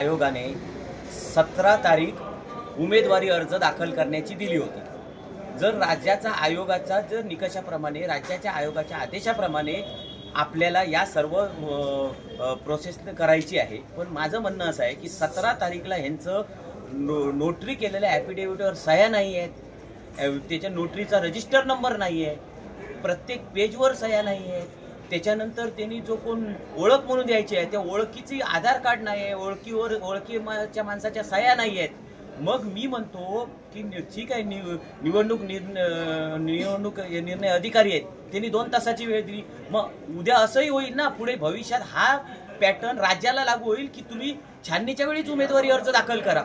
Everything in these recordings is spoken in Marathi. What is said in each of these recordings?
आयोगाने 17 तारीख उमेदवारी अर्ज दाखल करण्याची दिली होती। जर राज्याचा आयोगाचा जर निकषाप्रमाणे राज्याच्या आयोगाच्या आदेशाप्रमाणे आपल्याला या सर्व प्रोसेस करायची आहे, पण माझं म्हणणं असं आहे की 17 तारीखला ह्यांचं नोटरी केलेल्या ॲफिडेव्हिटवर सह्या नाही आहेत, त्याच्या नोटरीचा रजिस्टर नंबर नाही आहे, प्रत्येक पेजवर सह्या नाही आहेत, त्याच्यानंतर त्यांनी जो कोण ओळख म्हणून द्यायची आहे त्या ओळखीची आधार कार्ड नाही आहे, ओळखीच्या माणसाच्या सह्या नाही आहेत। मग मी म्हणतो की ठीक आहे, निवडणूक निर्णय अधिकारी आहेत, त्यांनी 2 तासाची वेळ दिली, मग उद्या असंही होईल ना, पुढे भविष्यात हा पॅटर्न राज्याला लागू होईल की तुम्ही छाननीच्या वेळीच उमेदवारी अर्ज दाखल करा।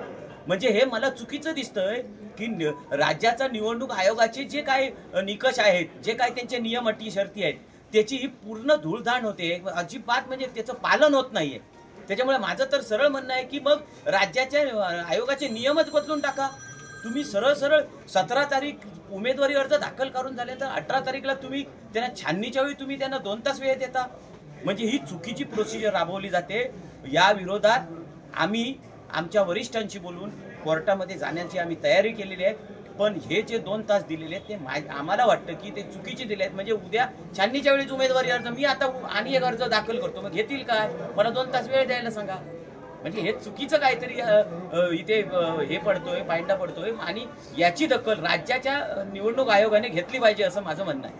म्हणजे हे मला चुकीचं दिसतंय की राज्याचा निवडणूक आयोगाचे जे काही निकष आहेत, जे काही त्यांचे नियम अटी शर्ती आहेत, त्याची ही पूर्ण धूळधाण होते, अजिबात म्हणजे त्याचं पालन होत नाहीये। त्याच्यामुळे माझं तर सरळ म्हणणं आहे की मग राज्याच्या आयोगाचे नियमच बदलून टाका। तुम्ही सरळ 17 तारीख उमेदवारी अर्ज दाखल करून झाल्यानंतर 18 तारीखला तुम्ही त्यांना छाननीच्या वेळी तुम्ही त्यांना 2 तास वेळ देता, म्हणजे ही चुकीची प्रोसिजर राबवली जाते। या विरोधात आम्ही आमच्या वरिष्ठांशी बोलून कोर्टामध्ये जाण्याची आम्ही तयारी केलेली आहे, पण हे जे 2 तास दिलेले आहेत ते आम्हाला वाटतं की ते चुकीचे दिले आहेत। म्हणजे उद्या छाननीच्या वेळीच उमेदवारी अर्ज मी आता आणि एक अर्ज दाखल करतो, मग घेतील काय? मला 2 तास वेळ द्यायला सांगा। म्हणजे हे चुकीचं काहीतरी इथे हे पडतोय, पायंडा पडतोय, आणि याची दखल राज्याच्या निवडणूक आयोगाने घेतली पाहिजे असं माझं म्हणणं आहे।